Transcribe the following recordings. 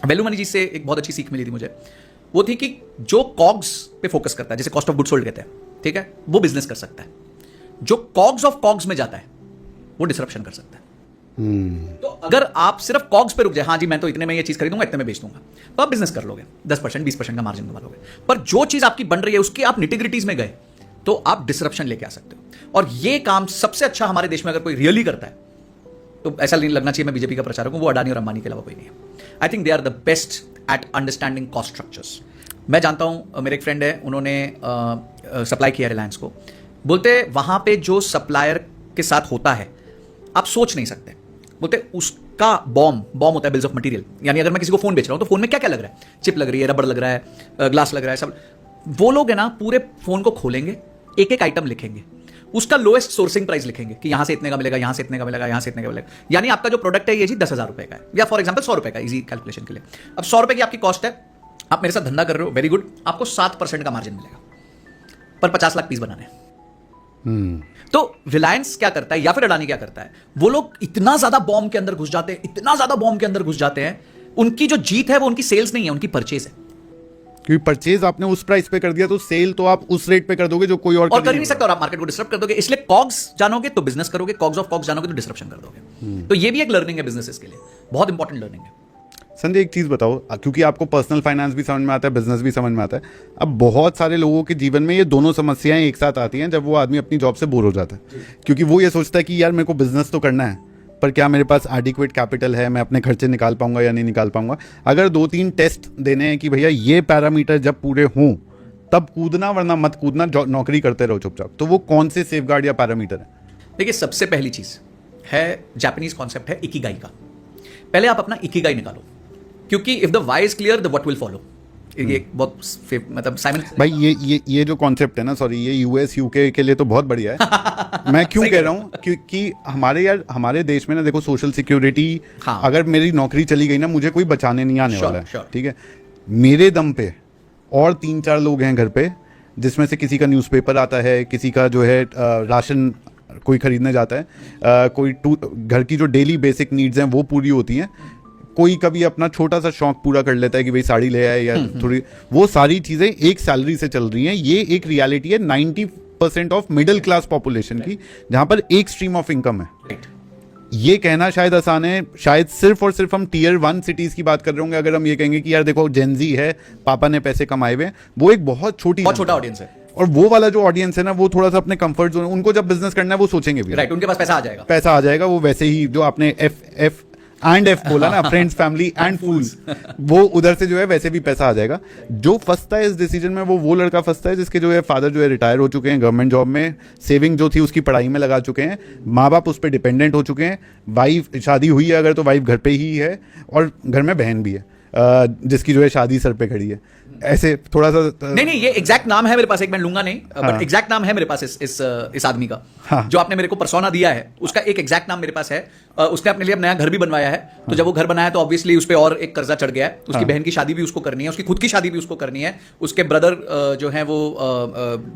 Value money जी से एक बहुत अच्छी सीख मिली थी मुझे, वो थी कि जो कॉग्स पे फोकस करता है, जैसे कॉस्ट ऑफ गुड सोल्ड कहते हैं, ठीक है, वो बिजनेस कर सकता है। जो कॉग्स ऑफ कॉग्स में जाता है वो डिसरप्शन कर सकता है। तो अगर आप सिर्फ कॉग्स पे रुक जाए, हाँ जी मैं तो इतने में ये चीज खरीदूंगा, इतने में बेच दूंगा, तो आप बिजनेस कर लोगे, 10% 20% का मार्जिन कमा लोगे। पर जो चीज आपकी बन रही है उसकी आप निटिग्रिटीज में गए तो आप डिसरप्शन लेके आ सकते हो। और ये काम सबसे अच्छा हमारे देश में अगर कोई रियली करता है तो ऐसा नहीं लगना चाहिए मैं बीजेपी का प्रचारक हूं, वो अडानी और अंबानी के अलावा कोई नहीं है। I think they are the best at understanding cost structures. मैं जानता हूं, मेरे एक फ्रेंड है, उन्होंने सप्लाई किया रिलायंस को, बोलते वहां पे जो सप्लायर के साथ होता है आप सोच नहीं सकते। बोलते उसका बॉम्ब होता है बिल्स ऑफ मटेरियल, यानी अगर मैं किसी को फोन बेच रहा हूं तो फोन में क्या क्या लग रहा है, चिप लग रही है, रबड़ लग रहा है, ग्लास लग रहा है, सब। वो लोग है ना पूरे फोन को खोलेंगे, एक एक आइटम लिखेंगे, उसका लोएस्ट सोर्सिंग प्राइस लिखेंगे कि यहां से इतने का मिलेगा, यहां से इतने का मिलेगा, यहां से इतने का मिलेगा। यानी आपका जो प्रोडक्ट है ये जी 10,000 रुपए का है, या फॉर एग्जाम्पल 100 रुपए का, इजी कैलकुलेशन के लिए। अब 100 रुपए की आपकी कॉस्ट है, आप मेरे साथ धंधा कर रहे हो, वेरी गुड, आपको 7% का मार्जिन मिलेगा, पर 50 लाख पीस बनाने हैं। तो रिलायंस क्या करता है या फिर अडानी क्या करता है, वो लोग इतना ज्यादा बॉम्ब के अंदर घुस जाते हैं, इतना ज्यादा बॉम्ब के अंदर घुस जाते हैं, उनकी जो जीत है वो उनकी सेल्स नहीं है, उनकी परचेज है। क्योंकि परचेज आपने उस प्राइस पे कर दिया तो सेल तो आप उस रेट पे कर दोगे जो कोई और कर ही नहीं सकता, और आप मार्केट को डिस्टर्ब कर दोगे। इसलिए कॉग्स जानोगे तो बिजनेस करोगे, कॉग्स ऑफ कॉग्स जानोगे तो डिस्ट्रप्शन कर दोगे। तो ये भी एक लर्निंग है बिजनेसेस के लिए, बहुत इंपॉर्टेंट लर्निंग है। संजय एक चीज़ बताओ, क्योंकि आपको पर्सनल फाइनेंस भी समझ में आता है, बिजनेस भी समझ में आता है, अब बहुत सारे लोगों के जीवन में ये दोनों समस्याएं एक साथ आती हैं जब वो आदमी अपनी जॉब से बोर हो जाता है। क्योंकि वो ये सोचता है कि यार मेरे को बिजनेस तो करना है, पर क्या मेरे पास एडिक्वेट कैपिटल है, मैं अपने खर्चे निकाल पाऊंगा या नहीं निकाल पाऊंगा। अगर 2-3 टेस्ट देने हैं कि भैया ये पैरामीटर जब पूरे हों तब कूदना, वरना मत कूदना, नौकरी करते रहो चुपचाप, तो वो कौन से सेफगार्ड या पैरामीटर है? देखिए, सबसे पहली चीज है, जापानीज कॉन्सेप्ट है इकिगाई का। पहले आप अपना इकिगाई निकालो, क्योंकि if the why is clear the what will follow. ये बहुत मतलब साइमन भाई ये जो कॉन्सेप्ट है ना, सॉरी, ये यूएस यूके के लिए तो बहुत बढ़िया है। मैं क्यों कह रहा हूँ, क्योंकि हमारे देश में ना देखो, सोशल सिक्योरिटी, हाँ, अगर मेरी नौकरी चली गई ना, मुझे कोई बचाने नहीं आने वाला है, ठीक है, मेरे दम पे और 3-4 लोग हैं घर पे, जिसमें से किसी का न्यूज़पेपर आता है, किसी का जो है राशन कोई खरीदने जाता है, कोई घर की जो डेली बेसिक नीड्स हैं वो पूरी होती हैं, कोई कभी अपना छोटा सा शौक पूरा कर लेता है कि भाई साड़ी ले आए या थोड़ी, वो सारी चीज़ें एक सैलरी से चल रही हैं। ये एक रियलिटी है 90% ऑफ मिडिल क्लास पॉपुलेशन की, जहां पर एक स्ट्रीम ऑफ इनकम है। ये कहना शायद आसान है, शायद सिर्फ और सिर्फ हम टियर 1 सिटीज़ की बात कर रहे होंगे अगर हम ये कहेंगे कि यार देखो जेनजी है, पापा ने पैसे कमाए हुए, वो एक बहुत छोटा ऑडियंस है। और वो वाला जो ऑडियंस है ना, वो थोड़ा सा अपने कंफर्ट जोन, उनको जब बिजनेस करना है वो सोचेंगे भी, राइट, उनके पास पैसा आ जाएगा, वो वैसे ही जो आपने एफ बोला ना, फ्रेंड्स फैमिली एंड फूल्स, वो उधर से जो है वैसे भी पैसा आ जाएगा। जो फंसता है इस डिसीजन में, वो लड़का फंसता है जिसके जो है फादर जो है रिटायर हो चुके हैं, गवर्नमेंट जॉब में, सेविंग जो थी उसकी पढ़ाई में लगा चुके हैं, माँ बाप उस पर डिपेंडेंट हो चुके हैं, वाइफ शादी हुई है अगर तो वाइफ घर पे ही है, और घर में बहन भी है जिसकी जो है शादी सर पे खड़ी है। ऐसे थोड़ा सा नहीं, ये एग्जैक्ट नाम है मेरे पास, एक मैं लूंगा नहीं, बट एग्जैक्ट नाम है मेरे पास इस आदमी का, हाँ, जो आपने मेरे को पर्सोना दिया है, उसका एक एग्जैक्ट नाम मेरे पास है। उसने अपने लिए नया घर भी बनवाया है, तो जब वो घर बनाया तो ऑब्वियसली उस पर और एक कर्जा चढ़ गया है। उसकी बहन की शादी भी उसको करनी है, उसकी खुद की शादी भी उसको करनी है, उसके ब्रदर जो है वो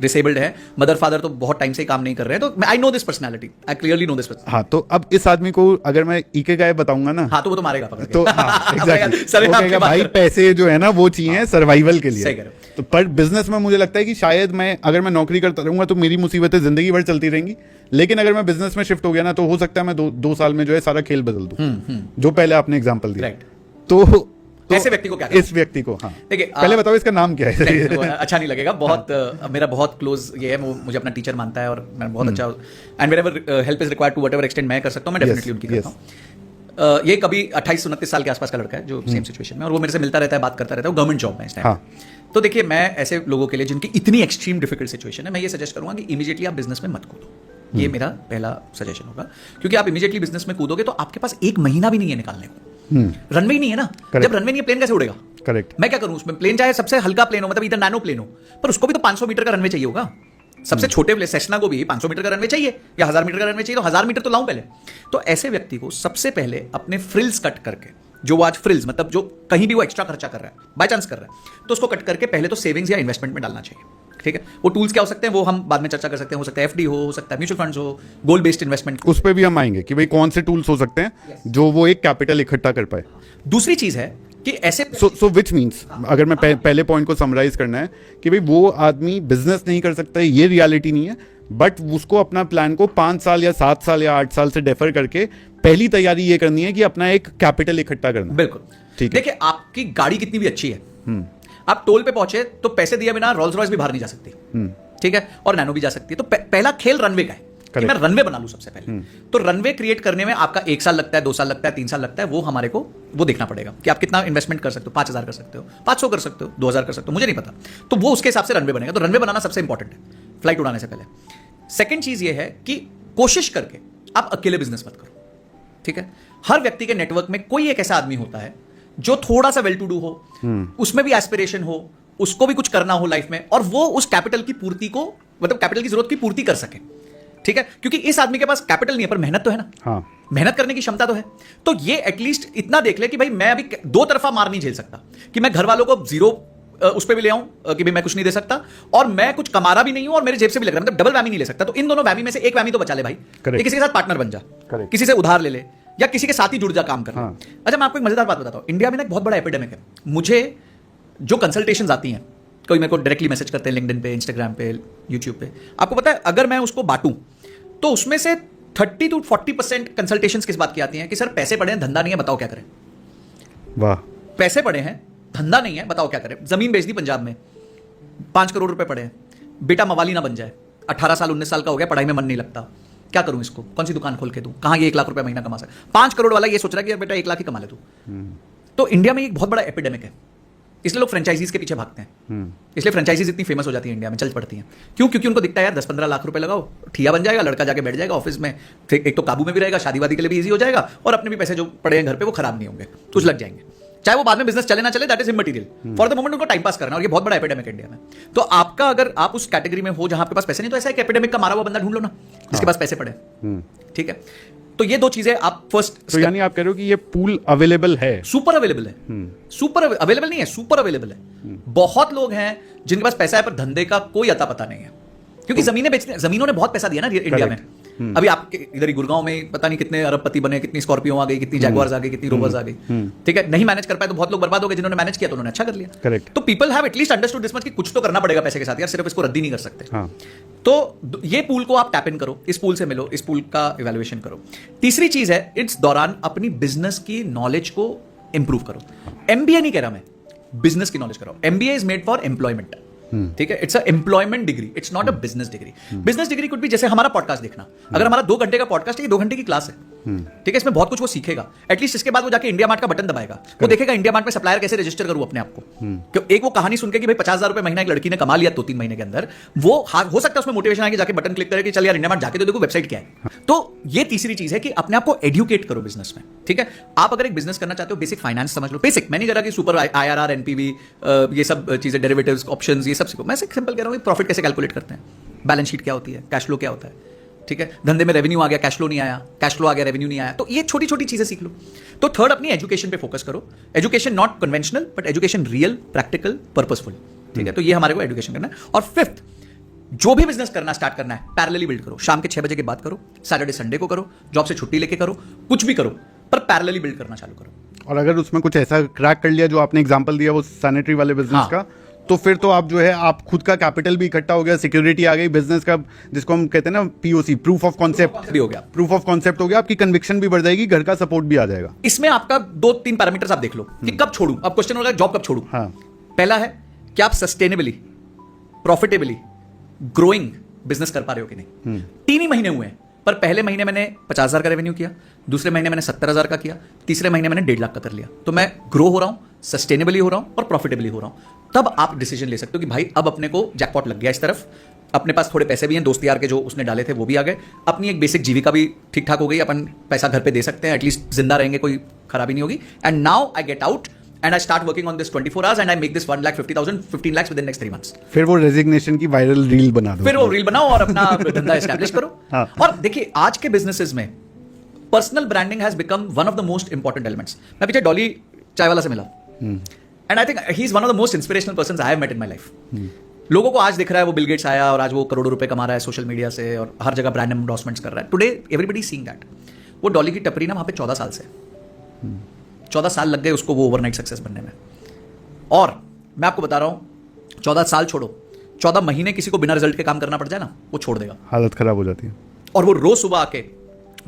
डिसेबल्ड है, मदर फादर तो बहुत टाइम से ही काम नहीं कर रहे हैं। तो I know this personality, I clearly know this. हाँ, तो अब इस आदमी को अगर मैं इकिगाई बताऊंगा ना, हाँ, तो वो तो मारेगा पकड़ के। तो एग्जैक्टली भाई पैसे जो है ना वो चाहिए सर्वाइवल के लिए। तो पर बिजनेस में मुझे लगता है कि शायद अगर मैं नौकरी करता रहूंगा तो मेरी मुसीबतें जिंदगी भर चलती रहेंगी, लेकिन अगर मैं बिजनेस में शिफ्ट हो गया ना तो हो सकता है मैं 2 साल में जो है सारा खेल बदल दूं, जो पहले आपने एग्जांपल दिया। तो ऐसे व्यक्ति को क्या, इस व्यक्ति को, हाँ, देखिए पहले बताओ इसका नाम क्या है। अच्छा नहीं लगेगा, बहुत मेरा बहुत क्लोज ये है, वो मुझे अपना टीचर मानता है और मैं बहुत अच्छा, and wherever help is required to whatever extent मैं कर सकता हूं, मैं डेफिनेटली उनकी करता हूं। ये कभी 28-29 साल के आसपास का लड़का है जो सेम सिचुएशन में, और वो मेरे से मिलता रहता है, बात करता रहता है, गवर्नमेंट जॉब में इस टाइम। तो देखिए, मैं ऐसे लोगों के लिए जिनकी इतनी एक्सट्रीम डिफिकल्ट सिचुएशन है, मैं ये सजेस्ट करूंगा कि इमीडिएटली आप बिजनेस में मत कूदो। ये मेरा पहला सजेशन होगा, क्योंकि आप इमीडिएटली बिजनेस में कूदोगे तो आपके पास 1 महीना भी नहीं है निकालने को, रनवे ही नहीं है ना। जब रनवे नहीं है, प्लेन कैसे उड़ेगा? करेक्ट। मैं क्या करूं उसमें, प्लेन चाहे सबसे हल्का प्लेन हो, मतलब इधर नैनो प्लेन हो, पर उसको भी तो 500 मीटर का रनवे चाहिए होगा। सबसे छोटे प्लेन सेस्ना को भी 500 मीटर का रनवे चाहिए या 1000 मीटर का रनवे चाहिए, तो 1000 मीटर तो लाऊं पहले। तो ऐसे व्यक्ति को सबसे पहले अपने फ्रिल्स कट करके, जो आज फ्रिल्स मतलब जो कहीं भी वो एक्स्ट्रा खर्चा कर रहा है, बाय चांस कर रहा है, तो उसको कट करके पहले तो सेविंग्स या इन्वेस्टमेंट में डालना चाहिए। ठीक है, वो टूल्स क्या हो सकते हैं वो हम बाद में चर्चा कर सकते हैं। हो सकता है एफडी हो सकता है म्यूचुअल फंड्स हो, गोल बेस्ड इन्वेस्टमेंट, उस पर भी हम आएंगे कि भाई कौन से टूल्स हो सकते हैं जो वो एक कैपिटल इकट्ठा कर पाए। दूसरी चीज है कि ऐसे सो विच मीन्स, अगर मैं पहले पॉइंट को समराइज करना है कि भाई वो आदमी बिजनेस नहीं कर सकता है, ये रियलिटी नहीं है, बट उसको अपना प्लान को 5 साल या 7 साल या 8 साल से डेफर करके पहली तैयारी ये करनी है कि अपना एक कैपिटल इकट्ठा करना। बिल्कुल ठीक है। देखिए आपकी गाड़ी कितनी भी अच्छी है, आप टोल पे पहुंचे तो पैसे दिए बिना रोल्स रॉयस भी बाहर नहीं जा सकती, ठीक है, और नैनो भी जा सकती है। तो पहला खेल रनवे का है कि मैं रनवे बना लूं सबसे पहले। तो रनवे क्रिएट करने में आपका 1 साल लगता है, 2 साल लगता है, 3 साल लगता है, वो हमारे को वो देखना पड़ेगा कि आप कितना इन्वेस्टमेंट कर सकते हो। 5,000 कर सकते हो, 500 कर सकते हो, 2,000 कर सकते हो, मुझे नहीं पता। तो वो उसके हिसाब से रनवे बनेगा। तो रनवे बनाना सबसे इंपॉर्टेंट है फ्लाइट उड़ाने से पहले। सेकेंड चीज ये है कि कोशिश करके आप अकेले बिजनेस मत करो, ठीक है। हर व्यक्ति के नेटवर्क में कोई एक ऐसा आदमी होता है जो थोड़ा सा वेल टू डू हो, उसमें भी एस्पिरेशन हो, उसको भी कुछ करना हो लाइफ में, और वो उस कैपिटल की पूर्ति को, मतलब कैपिटल की जरूरत की पूर्ति कर सके, ठीक है। क्योंकि इस आदमी के पास कैपिटल नहीं है पर मेहनत तो है ना, हाँ। मेहनत करने की क्षमता तो है। तो ये एटलीस्ट इतना देख ले कि भाई मैं अभी दो तरफा मार नहीं झेल सकता, कि मैं घर वालों को जीरो उस पर भी ले आऊं कि भाई मैं कुछ नहीं दे सकता, और मैं कुछ कमा रहा भी नहीं हूं और मेरे जेब से भी लग रहा है, मतलब डबल वैमी नहीं ले सकता। तो इन दोनों वैमी में से एक वैमी तो बचा ले भाई, किसी के साथ पार्टनर बन जा, किसी से उधार ले ले, या किसी के साथ ही जुड़ जा काम कर। हाँ। अच्छा मैं आपको एक मजेदार बात बताता हूं, इंडिया में ना एक बहुत बड़ा एपिडेमिक है। मुझे जो कंसल्टेशंस आती हैं, कोई मेरे को डायरेक्टली मैसेज करते हैं लिंक्डइन पे, इंस्टाग्राम पे, यूट्यूब पे, आपको पता है अगर मैं उसको बांटूं तो उसमें से 30 to 40% कंसल्टेशंस किस बात की आती हैं कि सर पैसे पड़े हैं, धंधा नहीं है, बताओ क्या करें। वाह। पैसे पड़े हैं, धंधा नहीं है, बताओ क्या करें। जमीन बेच दी पंजाब में, 5 करोड़ रुपए पड़े हैं, बेटा मवाली ना बन जाए, 18 साल 19 साल का हो गया, पढ़ाई में मन नहीं लगता, क्या करूं इसको, कौन सी दुकान खोल के दूं, कहां ये 1 लाख रुपए महीना कमा सकता। 5 करोड़ वाला ये सोच रहा है कि यार बेटा 1 लाख ही कमा ले तू। तो इंडिया में एक बहुत बड़ा एपिडेमिक है, इसलिए लोग फ्रेंचाइजीज के पीछे भागते हैं। इसलिए फ्रेंचाइजीज इतनी फेमस हो जाती है इंडिया में, चल पड़ती हैं। क्यों? क्योंकि उनको दिखता है यार 10-15 लाख रुपए लगाओ, ठिया बन जाएगा, लड़का जाके बैठ जाएगा ऑफिस में, एक तो काबू में भी रहेगा, शादी वादी के लिए भी इजी हो जाएगा, और अपने भी पैसे जो पड़े हैं घर पे वो खराब नहीं होंगे, कुछ लग जाएंगे, चाहे वो बाद में बिजनेस चले ना चले, that is immaterial. For the moment उनको टाइम पास करना, और ये बहुत बड़ा एपिडेमिक इंडिया में। तो आपका अगर आप उस कैटेगरी में हो जहां आपके पास पैसे नहीं, तो ऐसा एक एपिडेमिक का मारा हुआ बंदा ढूंढ लो ना जिसके पास पैसे पड़े, ठीक है। तो ये दो चीजें आप फर्स्ट, तो यानी आप कह रहे हो कि ये पूल अवेलेबल है, सुपर अवेलेबल है, सुपर अवेलेबल नहीं है, सुपर अवेलेबल है। बहुत लोग हैं जिनके पास पैसा है पर धंधे का कोई अता पता नहीं है, क्योंकि जमीनें बेचते हैं, जमीनों ने बहुत पैसा दिया ना इंडिया में। अभी आपके इधर ही गुड़गांव में पता नहीं कितने अरबपति बने, कितनी स्कॉर्पियो आ गई, कितनी जैगुआर्स आ गई, कितनी रोवर्स आ गई, ठीक है। नहीं मैनेज कर पाए तो बहुत लोग बर्बाद हो गए, जिन्होंने मैनेज किया तो उन्होंने अच्छा कर लिया। करेक्ट। तो people have at least understood this much कि कुछ तो करना पड़ेगा पैसे के साथ यार, सिर्फ इसको रद्दी नहीं कर सकते। हाँ। तो ये पूल को आप टैप इन करो, इस पूल से मिलो, इस पूल का इवैल्यूएशन करो। तीसरी चीज है, इस दौरान अपनी बिजनेस की नॉलेज को इंप्रूव करो। एमबीए नहीं कह रहा मैं, बिजनेस की नॉलेज करो। MBA is made for employment, ठीक है। It's a employment degree, it's not a business degree. Business degree could भी जैसे हमारा पॉडकास्ट देखना, अगर हमारा 2 घंटे का पॉडकास्ट है, 2 घंटे की क्लास है, ठीक है, इसमें बहुत कुछ वो सीखेगा। एटलीस्ट इसके बाद वो जाके इंडिया मार्ट का बटन दबाएगा, वो देखेगा इंडिया मार्ट में सप्लायर कैसे रजिस्टर करूं अपने आप को। क्यों? एक वो कहानी सुन के कि भाई 50,000 रुपए महीना एक लड़की ने कमा लिया 2-3 महीने के अंदर, वो हो सकता है उसमें मोटिवेशन आएगी, जाके बटन क्लिक करे कि चल यार इंडिया मार्ट जाके तो देखो वेबसाइट क्या है। तो ये तीसरी चीज है कि अपने आप को एडुकेट करो बिजनेस में, ठीक है। आप अगर एक बिजनेस करना चाहते हो, बेसिक फाइनेंस समझ लो, बेसिक। मैं नहीं कह रहा कि सुपर IRR, NPV, ये सब चीजें, डेरिवेटिव्स, ऑप्शंस, ये सब सीखो। मैं सिंपल कह रहा हूँ प्रॉफिट कैसे कैलकुलेट करते हैं, बैलेंस शीट क्या होती है, कैश फ्लो क्या होता है, ठीक है। धंधे में रेवेन्यू आ गया, कैश फ्लो नहीं आया, कैश फ्लो आ गया, रेवेन्यू नहीं आया, तो ये छोटी छोटी चीजें सीख लो। तो थर्ड, अपनी एजुकेशन पे फोकस करो। Education not conventional but education real, practical, purposeful, ठीक है। तो ये हमारे को एजुकेशन करना है। और फिफ्थ, जो भी बिजनेस करना स्टार्ट करना है, पैरेलली बिल्ड करो। शाम के 6 बजे के बाद करो, सैटरडे संडे को करो, जॉब से छुट्टी लेके करो, कुछ भी करो, पर पैरेलली बिल्ड करना चालू करो। और अगर उसमें कुछ ऐसा क्रैक कर लिया जो आपने एग्जांपल दिया वो सैनिटरी वाले बिजनेस का, तो फिर तो आप जो है, आप खुद का कैपिटल भी इकट्ठा हो गया, सिक्योरिटी आ गई, बिजनेस का जिसको हम कहते हैं ना POC, प्रूफ ऑफ कॉन्सेप्ट भी हो गया, प्रूफ ऑफ कॉन्सेप्ट हो गया, आपकी कन्विक्शन भी बढ़ जाएगी, घर का सपोर्ट भी आ जाएगा। इसमें आपका 2-3 पैरामीटर्स आप देख लो कि कब छोड़ूं। अब क्वेश्चन होगा जॉब कब छोड़ूं। हाँ। पहला है कि आप सस्टेनेबली, प्रॉफिटेबली, ग्रोइंग बिजनेस कर पा रहे हो कि नहीं। 3 ही महीने हुए हैं, पर पहले महीने मैंने 50,000 का रेवेन्यू किया, दूसरे महीने मैंने 70,000 का किया, तीसरे महीने मैंने 1.5 लाख का कर लिया। तो मैं ग्रो हो रहा हूं, सस्टेनेबली हो रहा हूं और प्रॉफिटेबली हो रहा हूं। तब आप डिसीजन ले सकते हो कि भाई अब अपने को जैकपॉट लग गया इस तरफ, अपने पास थोड़े पैसे भी हैं, दोस्त यार के जो उसने डाले थे वो भी आ गए, अपनी एक बेसिक जीविका भी ठीक ठाक हो गई, अपन पैसा घर पे दे सकते हैं, एटलीस्ट जिंदा रहेंगे, कोई खराबी नहीं होगी। And now I get out and I start working on this 24 hours and I make this 1,50,000, 15 lakhs within next 3 months. फिर वो रेजिग्नेशन की वायरल रील बना दो, फिर वो रील बनाओ और अपना धंधा एस्टैब्लिश करो। हाँ। और देखिए आज के बिजनेसेस में personal branding has become one of the most important elements. मैं पीछे डॉली चाय वाला से मिला, and I think he is one of the most inspirational persons I have met in my life. लोगों को आज दिख रहा है वो बिल गेट्स आया और आज वो करोड़ों रुपए कमा रहा है सोशल मीडिया से और हर जगह ब्रांड एंडोर्समेंट्स कर रहा है। Today everybody seeing that. वो डॉली की टपरी ना वहां पे 14 साल से, 14 साल लग गए उसको वो ओवरनाइट सक्सेस बनने में। और मैं आपको बता रहा हूं 14 साल छोड़ो, 14 महीने किसी को बिना रिजल्ट के काम करना पड़ जाए ना, वो छोड़ देगा, हालत खराब हो जाती है। और वो रोज सुबह आके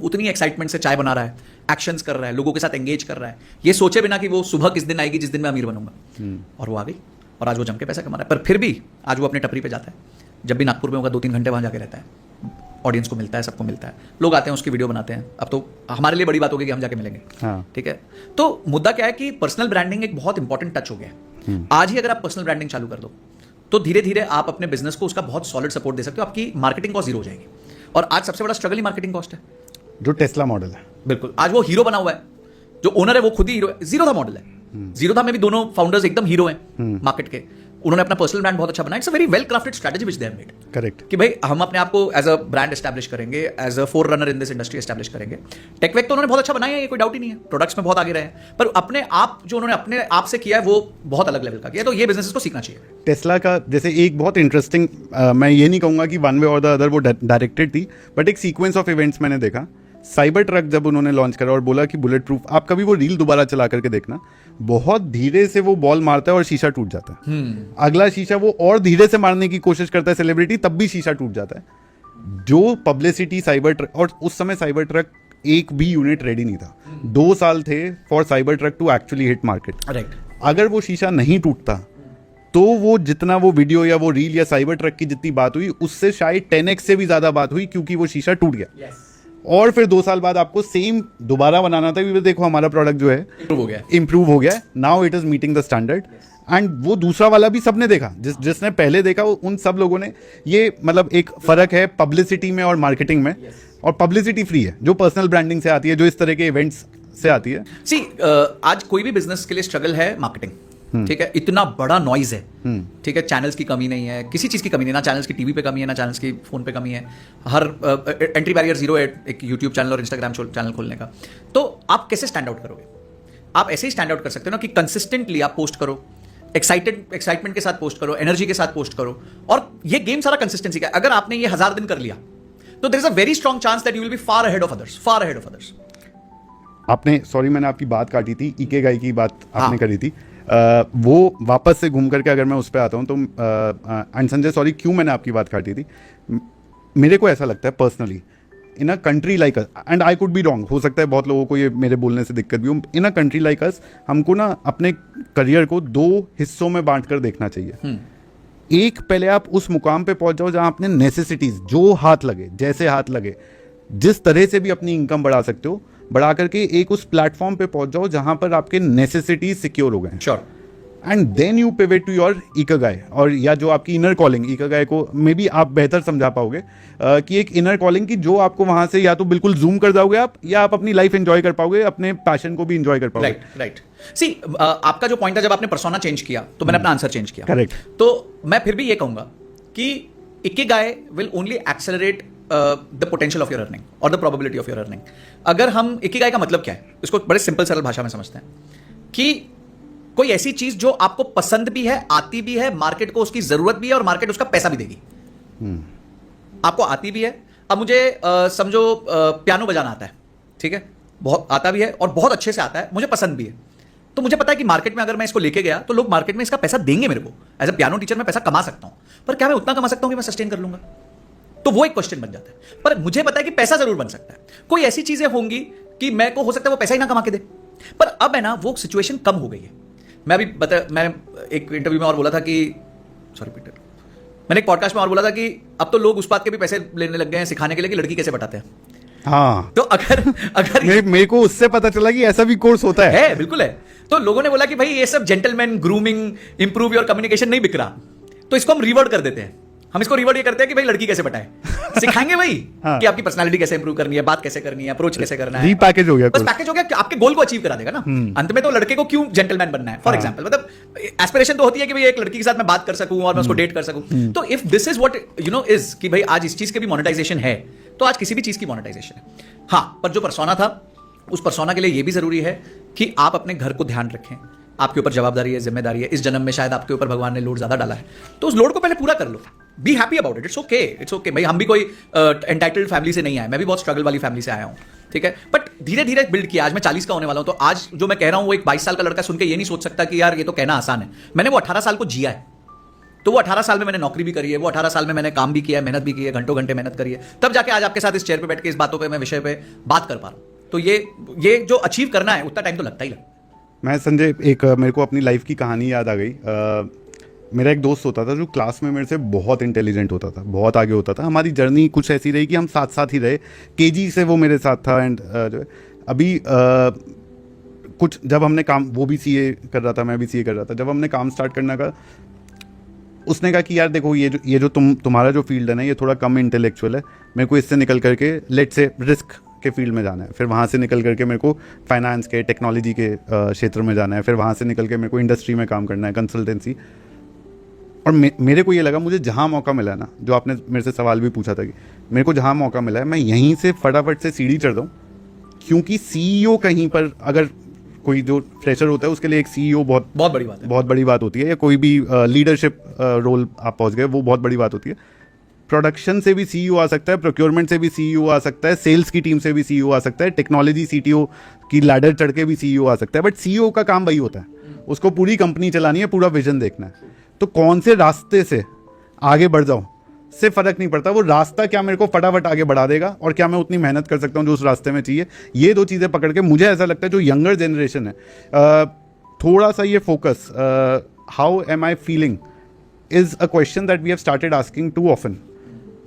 उतनी एक्साइटमेंट से चाय बना रहा है, एक्शंस कर रहा है, लोगों के साथ एंगेज कर रहा है, ये सोचे बिना कि वो सुबह किस दिन आएगी जिस दिन मैं अमीर बनूंगा। और वो आ गई और आज वो जम के पैसा कमा रहा है। पर फिर भी आज वो अपनी टपरी पे जाता है, जब भी नागपुर में होगा 2-3 घंटे वहां जाके रहता है, ऑडियंस को मिलता है, सबको मिलता है, लोग आते हैं उसकी वीडियो बनाते हैं। अब तो हमारे लिए बड़ी बात होगी कि हम जाके मिलेंगे। हाँ। ठीक है, तो मुद्दा क्या है कि पर्सनल ब्रांडिंग एक बहुत इंपॉर्टेंट टच हो गया है। आज ही अगर आप पर्सनल ब्रांडिंग चालू कर दो तो धीरे धीरे आप अपने बिजनेस को उसका बहुत सॉलिड सपोर्ट दे सकते हो, आपकी मार्केटिंग कॉस्ट जीरो हो जाएगी। और आज सबसे बड़ा स्ट्रगल ही मार्केटिंग कॉस्ट है, जो टेस्ला मॉडल है। बिल्कुल, आज वो हीरो बना हुआ है, जो ओनर है वो खुद ही हीरो है। जीरो था मॉडल है, जीरो था में भी दोनों फाउंडर्स एकदम हीरो हैं मार्केट के। उन्होंने अपना पर्सनल ब्रांड बहुत अच्छा बनाया। It's a very well crafted strategy which they have made. Correct, कि भाई हम अपने आप को एज अ ब्रांड एस्टैब्लिश करेंगे, as a forerunner in this industry establish करेंगे। टेकवेक तो उन्होंने बहुत अच्छा बनाया है, ये कोई डाउट ही नहीं है, प्रोडक्ट्स में बहुत आगे रहे हैं, पर अपने आप जो उन्होंने अपने आप से किया है वो बहुत अलग लेवल का किया है। तो ये बिजनेस को सीखना चाहिए। टेस्ला का जैसे एक बहुत इंटरेस्टिंग, मैं ये नहीं कहूंगा कि वन वे और द अदर वो डायरेक्टेड थी, बट एक सीक्वेंस ऑफ इवेंट्स मैंने देखा। साइबर ट्रक जब उन्होंने लॉन्च करा और बोला कि बुलेट प्रूफ, आप कभी वो रील दोबारा चला करके देखना, बहुत धीरे से वो बॉल मारता है और शीशा टूट जाता है। अगला शीशा वो और धीरे से मारने की कोशिश करता है सेलिब्रिटी, तब भी शीशा टूट जाता है। जो पब्लिसिटी साइबर ट्रक, और उस समय साइबर ट्रक एक भी यूनिट रेडी नहीं था, 2 साल थे for Cybertruck to actually hit market. Right, अगर वो शीशा नहीं टूटता तो वो जितना वो वीडियो या वो रील या साइबर ट्रक की जितनी बात हुई उससे शायद 10x से भी ज्यादा बात हुई, क्योंकि वो शीशा टूट गया। और फिर 2 साल बाद आपको सेम दोबारा बनाना था कि देखो हमारा प्रोडक्ट जो है इंप्रूव हो गया, now it is meeting the standard. And वो दूसरा वाला भी सबने देखा, जिसने पहले देखा उन सब लोगों ने, ये मतलब एक फर्क है पब्लिसिटी में और मार्केटिंग में। और पब्लिसिटी फ्री है जो पर्सनल ब्रांडिंग से आती है, जो इस तरह के इवेंट्स से आती है। सी आज कोई भी बिजनेस के लिए स्ट्रगल है मार्केटिंग। ठीक है, इतना बड़ा नॉइज है। ठीक है, चैनल्स की कमी नहीं है, किसी चीज की कमी नहीं, ना चैनल्स की टीवी पे कमी है, ना चैनल्स की फोन पे कमी है। हर एंट्री बैरियर जीरो है एक यूट्यूब चैनल और इंस्टाग्राम चैनल खोलने का। तो आप कैसे स्टैंड आउट करोगे? आप ऐसे ही स्टैंड आउट कर सकते हो ना कि कंसिस्टेंटली आप पोस्ट करो, एक्साइटमेंट के साथ पोस्ट करो, एनर्जी के साथ पोस्ट करो। और ये गेम सारा कंसिस्टेंसी का है। अगर आपने ये 1000 दिन कर लिया तो there is a very strong chance that you will be far ahead of others, far ahead of others. आपने, सॉरी मैंने आपकी बात काटी थी, इकेगाई की बात आपने करी थी। वो वापस से घूम करके अगर मैं उस पर आता हूँ तो एंड संजय, सॉरी क्यों मैंने आपकी बात काटी थी, मेरे को ऐसा लगता है personally, in a country like us, and I could be wrong, हो सकता है बहुत लोगों को ये मेरे बोलने से दिक्कत भी हो, इन अ कंट्री लाइक अस हमको ना अपने करियर को 2 हिस्सों में बांट कर देखना चाहिए। एक, पहले आप उस मुकाम पे पहुंच जाओ जहां आपने नेसेसिटीज, जो हाथ लगे, जैसे हाथ लगे, जिस तरह से भी अपनी इनकम बढ़ा सकते हो, बढ़ा करके एक उस प्लेटफॉर्म पे पहुंच जाओ जहां पर आपके नेसेसिटीज सिक्योर हो गए। Sure. And then you pivot to your ikigai, और या जो आपकी इनर कॉलिंग, इकागाई को मे बी आप बेहतर समझा पाओगे कि एक इनर कॉलिंग की जो आपको वहां से या तो बिल्कुल जूम कर जाओगे आप, या आप अपनी लाइफ एंजॉय कर पाओगे, अपने पैशन को भी एंजॉय कर पाओगे। राइट। सी आपका जो पॉइंट है, जब आपने पर्सोना चेंज किया तो मैंने अपना आंसर चेंज किया। करेक्ट। तो मैं फिर भी ये कहूंगा कि ikigai will only accelerate the potential of your earning और the probability of your earning. अगर हम, इकिगाई का मतलब क्या है, इसको बड़े सिंपल सरल भाषा में समझते हैं कि कोई ऐसी चीज जो आपको पसंद भी है, आती भी है, मार्केट को उसकी जरूरत भी है और मार्केट उसका पैसा भी देगी। आपको आती भी है। अब मुझे समझो पियानो बजाना आता है, ठीक है, बहुत आता भी है और बहुत अच्छे से आता है, मुझे पसंद भी है। तो मुझे पता है कि मार्केट में अगर मैं इसको लेके गया तो लोग मार्केट में इसका पैसा देंगे मेरे को। एज अ पियानो टीचर मैं पैसा कमा सकता हूं, पर क्या मैं उतना कमा सकता हूं कि मैं सस्टेन कर लूंगा? तो वो एक क्वेश्चन बन जाता है। पर मुझे पता है कि पैसा जरूर बन सकता है। कोई ऐसी चीजें होंगी कि मैं को हो सकता है वो पैसा ही ना कमा के दे, पर अब है ना वो सिचुएशन कम हो गई है। मैं एक इंटरव्यू में और बोला था कि, सॉरी पीटर, मैंने एक पॉडकास्ट में और बोला था कि अब तो लोग उस बात के भी पैसे लेने लग गए हैं सिखाने के लिए कि लड़की कैसे पटाते हैं। हाँ, तो अगर मेरे को उससे पता चला कि ऐसा भी कोर्स होता है। बिल्कुल है। तो लोगों ने बोला कि भाई ये सब gentleman grooming, improve your communication नहीं बिक रहा, तो इसको हम रिवर्ट कर देते हैं। हम इसको रिवर्ट ये करते हैं कि भाई लड़की कैसे पटाए, सिखाएंगे भाई हाँ। कि आपकी पर्सनालिटी कैसे इंप्रूव करनी है, बात कैसे करनी है, अप्रोच कैसे करना है। रीपैकेज हो गया, बस पैकेज हो गया कि आपके गोल को अचीव करा देगा ना। अंत में तो लड़के को क्यों जेंटलमैन बनना है, फॉर एग्जांपल, मतलब एस्पिरेशन तो होती है कि भाई एक लड़की के साथ मैं बात कर सकूं और मैं उसको डेट कर सकूं। तो if this is what you know is कि भाई आज इस चीज के भी मोनेटाइजेशन है, तो आज किसी भी चीज की मोनेटाइजेशन है। हाँ, पर जो पर्सोना था, उस पर्सोना के लिए ये भी जरूरी है कि आप अपने घर को ध्यान रखें। आपके ऊपर जवाबदारी है, जिम्मेदारी है। इस जन्म में शायद आपके ऊपर भगवान ने लोड ज्यादा डाला है, तो उस लोड को पहले पूरा कर लो। Be happy about it, it's okay भाई। हम भी कोई एंटाइटल्ड फैमिली से नहीं आए, मैं भी बहुत स्ट्रगल वाली फैमिली से आया हूँ, ठीक है। बट धीरे धीरे बिल्ड किया। आज मैं 40 का होने वाला हूं, तो आज जो मैं कह रहा हूं वो एक 22 साल का लड़का सुन के ये नहीं सोच सकता कि यार ये तो कहना आसान है। मैंने वो 18 साल को जिया है, तो वो 18 साल में मैंने नौकरी भी करी है, वो 18 साल में मैंने काम भी किया है, मेहनत भी की है, घंटों घंटे मेहनत करी है, तब जाके आज आपके साथ इस चेयर पे बैठ के इस बातों पे मैं विषय पे बात कर पा रहा हूं। तो ये जो अचीव करना है उतना टाइम तो लगता ही लगता है। मैं संजय, एक मेरे को अपनी लाइफ की कहानी याद आ गई। मेरा एक दोस्त होता था जो क्लास में मेरे से बहुत इंटेलिजेंट होता था, बहुत आगे होता था। हमारी जर्नी कुछ ऐसी रही कि हम साथ साथ ही रहे, केजी से वो मेरे साथ था। एंड अभी कुछ जब हमने काम, वो भी सीए कर रहा था, मैं भी सीए कर रहा था, जब हमने काम स्टार्ट करना का, उसने कहा कि यार देखो ये जो तुम्हारा जो फील्ड है ना, ये थोड़ा कम इंटेलेक्चुअल है, मेरे को इससे निकल करके लेट से रिस्क के फील्ड में जाना है, फिर वहाँ से निकल करके मेरे को फाइनेंस के, टेक्नोलॉजी के क्षेत्र में जाना है, फिर वहाँ से निकल के मेरे को इंडस्ट्री में काम करना है, कंसल्टेंसी। और मेरे को ये लगा, मुझे जहाँ मौका मिला है ना, जो आपने मेरे से सवाल भी पूछा था कि मेरे को जहाँ मौका मिला है, मैं यहीं से फटाफट से सीढ़ी चढ़ दूँ। क्योंकि सीईओ कहीं पर, अगर कोई जो फ्रेशर होता है उसके लिए एक सीईओ बहुत बड़ी बात है, बहुत बड़ी बात होती है। या कोई भी लीडरशिप रोल आप पहुंच गए, वो बहुत बड़ी बात होती है। प्रोडक्शन से भी सीईओ आ सकता है, प्रोक्योरमेंट से भी सीईओ आ सकता है, सेल्स की टीम से भी सीईओ आ सकता है, टेक्नोलॉजी सीटीओ की लैडर चढ़ के भी सीईओ आ सकता है। बट सीईओ का काम वही होता है, उसको पूरी कंपनी चलानी है, पूरा विजन देखना है। तो कौन से रास्ते से आगे बढ़ जाऊं से फर्क नहीं पड़ता, वो रास्ता क्या मेरे को फटाफट आगे बढ़ा देगा और क्या मैं उतनी मेहनत कर सकता हूं जो उस रास्ते में चाहिए। ये दो चीज़ें पकड़ के मुझे ऐसा लगता है जो यंगर जनरेशन है, थोड़ा सा ये focus, how am I feeling is a question that we have started asking too often.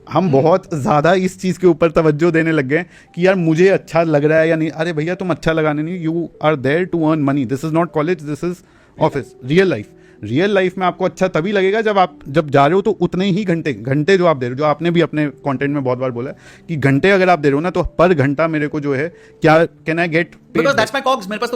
हम बहुत ज़्यादा इस चीज़ के ऊपर तवज्जो देने लग गए कि यार मुझे अच्छा लग रहा है या नहीं। अरे भैया, तुम अच्छा लगाने नहीं, you are there to earn money. This is not college, this is office. Real life में आपको अच्छा तभी लगेगा जब जा रहे हो तो उतने ही घंटे जो आप दे रहे हो, जो आपने भी अपने कंटेंट में बहुत बार बोला है कि घंटे अगर आप दे रहे हो ना, तो पर घंटा मेरे को जो है, क्या can I get, because that's my COGS. मेरे पास तो